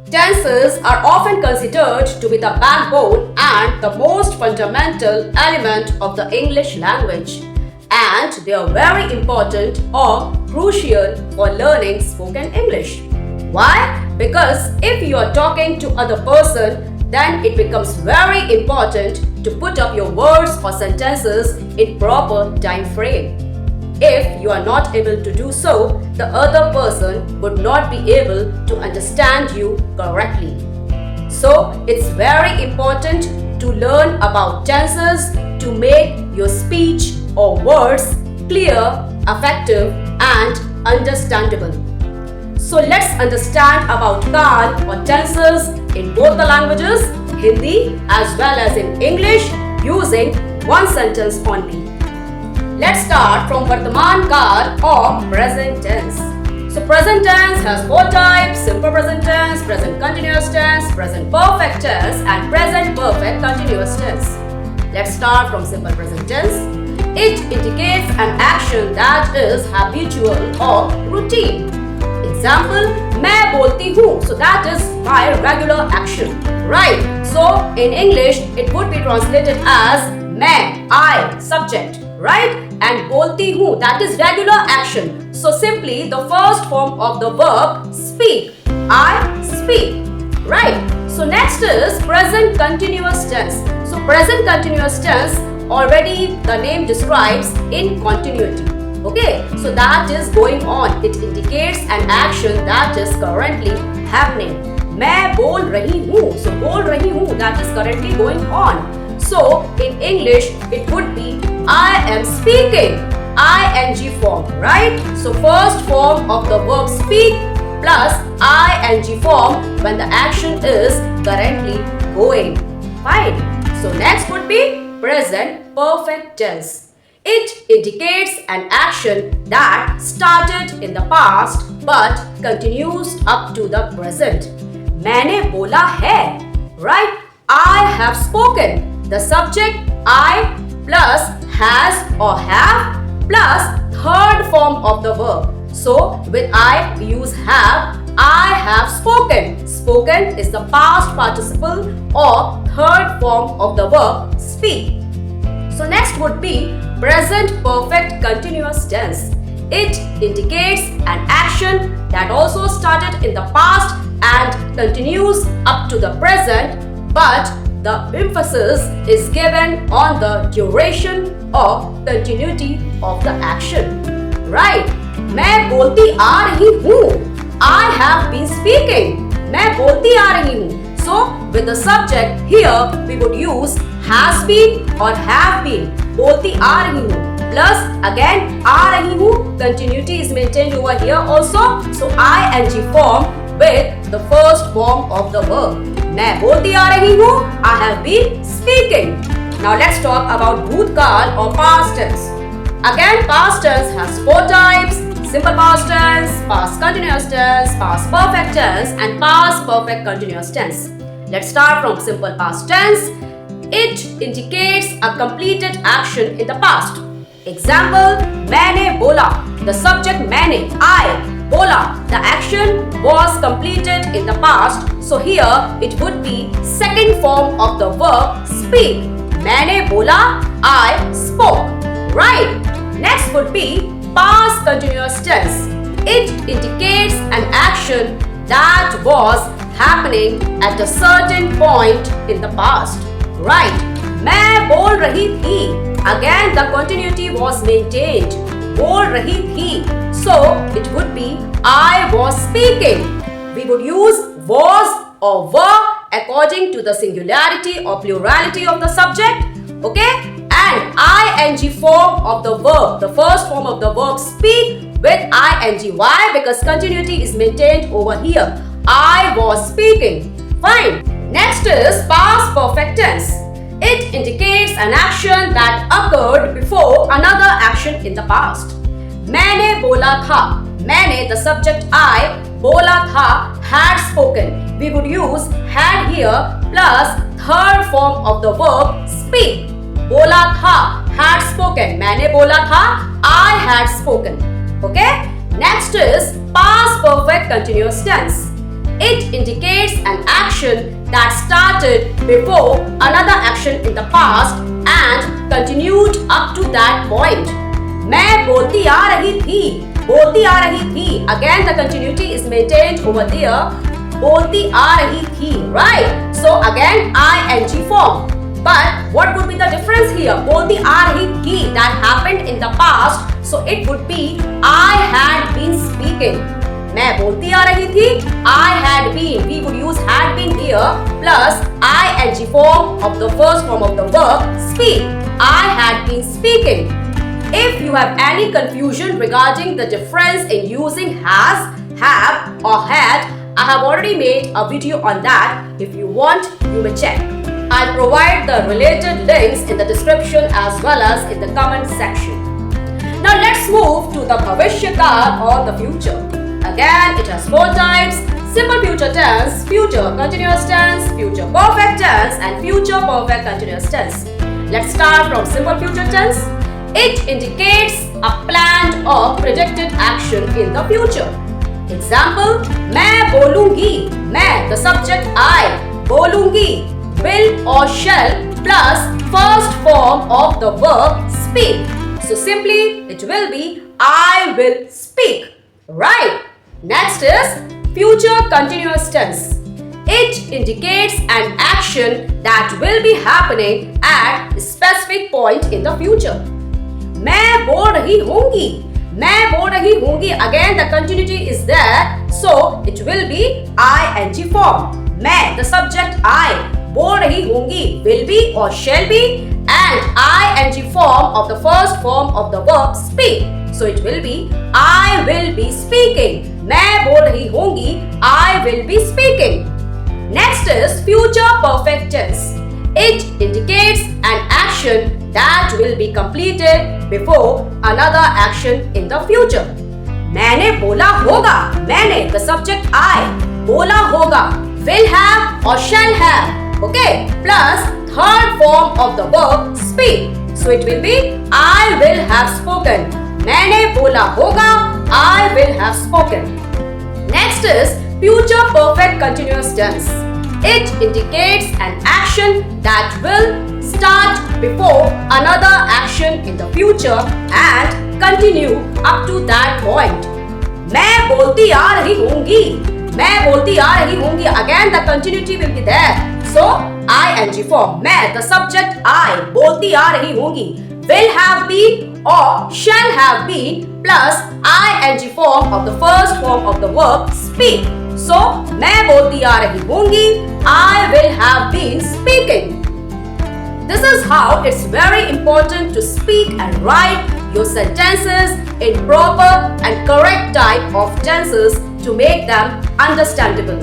Tenses are often considered to be the backbone and the most fundamental element of the English language, and they are very important or crucial for learning spoken English. Why? Because if you are talking to other person, then it becomes very important to put up your words or sentences in proper time frame. If you are not able to do so, the other person would not be able to understand you correctly. So, it's very important to learn about tenses to make your speech or words clear, effective, and understandable. So, let's understand about kaal or tenses in both the languages, Hindi as well as in English, using one sentence only. Let's start from Vartaman Kaal or present tense. So present tense has four types: simple present tense, present continuous tense, present perfect tense, and present perfect continuous tense. Let's start from simple present tense. It indicates an action that is habitual or routine. Example, मैं बोलती हूँ. So that is my regular action, right? So in English, it would be translated as मैं, I, subject, right? And बोलती हूँ, that is regular action. So simply the first form of the verb speak. I speak, right? So next is present continuous tense. So present continuous tense, already the name describes in continuity. Okay, so that is going on. It indicates an action that is currently happening. मैं बोल रही हूँ. So बोल रही हूँ, that is currently going on. So in English, it would be I am speaking. ing form, right? So first form of the verb speak plus ing form when the action is currently going. Fine. So next would be present perfect tense. It indicates an action that started in the past but continues up to the present. मैंने बोला है, right? I have spoken. The subject I plus has or have plus third form of the verb. So with I we use have. I have spoken. Spoken is the past participle or third form of the verb speak. So next would be present perfect continuous tense. It indicates an action that also started in the past and continues up to the present, but the emphasis is given on the duration or continuity of the action. Right? मैं बोलती आ रही हूँ. I have been speaking. मैं बोलती आ रही हूँ. So with the subject here we would use has been or have been. बोलती आ रही हूँ. Plus again आ रही हूँ. Continuity is maintained over here also. So ing form with the first form of the verb. मैं बोलती आ रही हूँ. I have been speaking. Now let's talk about bhutkaal or past tense. Again, past tense has four types: simple past tense, past continuous tense, past perfect tense, and past perfect continuous tense. Let's start from simple past tense. It indicates a completed action in the past. Example, मैंने बोला. The subject मैंने, I, बोला. The action was completed in the past. So here it would be second form of the verb speak. मैंने बोला, I spoke. Right? Next would be past continuous tense. It indicates an action that was happening at a certain point in the past. Right? मैं बोल रही थी. Again the continuity was maintained. बोल रही थी. So it would be I was speaking. We would use was or were according to the singularity or plurality of the subject. Okay? And ing form of the verb, the first form of the verb speak with ing. Why? Because continuity is maintained over here. I was speaking. Fine. Next is past perfect tense. It indicates an action that occurred before another action in the past. मैंने बोला था. मैंने, the subject I, बोला था, had spoken. We would use had here plus third form of the verb speak. बोला था, had spoken. मैंने बोला था, I had spoken. Okay? Next is past perfect continuous tense. It indicates an action that started before another action in the past and continued up to that point. मैं बोलती आ रही थी, बोलती आ रही थी. Again, the continuity is maintained over there. बोलती आ रही थी, right? So again, ing form. But what would be the difference here? बोलती आ रही थी, that happened in the past, so it would be I had been speaking. मैं बोलती आ रही थी, I had been. We would use had been here plus ing form of the first form of the verb speak. I had been speaking. If you have any confusion regarding the difference in using has, have or had, I have already made a video on that. If you want, you may check. I'll provide the related links in the description as well as in the comment section. Now let's move to the Bhavishya or the future. Again, it has 4 types: simple future tense, future continuous tense, future perfect tense and future perfect continuous tense. Let's start from simple future tense. It indicates a planned or predicted action in the future. Example, मैं बोलूंगी, मैं the subject I, बोलूंगी, will or shall plus first form of the verb speak. So simply it will be I will speak, right? Next is future continuous tense. It indicates an action that will be happening at a specific point in the future. मैं बोल रही होंगी, मैं बोल रही होंगी. Again, the continuity is there, so it will be ing form. मैं, the subject I, बोल रही होंगी, will be or shall be, and ing form of the first form of the verb speak. So it will be I will be speaking. मैं बोल रही होंगी, I will be speaking. Next is future perfect tense. It indicates an action that will be completed before another action in the future. मैंने बोला होगा, मैंने the subject I, बोला होगा, will have or shall have, okay, plus third form of the verb speak. So it will be I will have spoken. मैंने बोला होगा, I will have spoken. Next is future perfect continuous tense. It indicates an action that will start before another action in the future and continue up to that point. मैं बोलती आ रही होंगी, मैं बोलती आ रही होंगी. Again, the continuity will be there. So ing form. मैं, the subject I, बोलती आ रही होंगी, will have been or shall have been plus ing form of the first form of the verb speak. So मैं बोलती आ रही होंगी, I will have been speaking. This is how it's very important to speak and write your sentences in proper and correct type of tenses to make them understandable.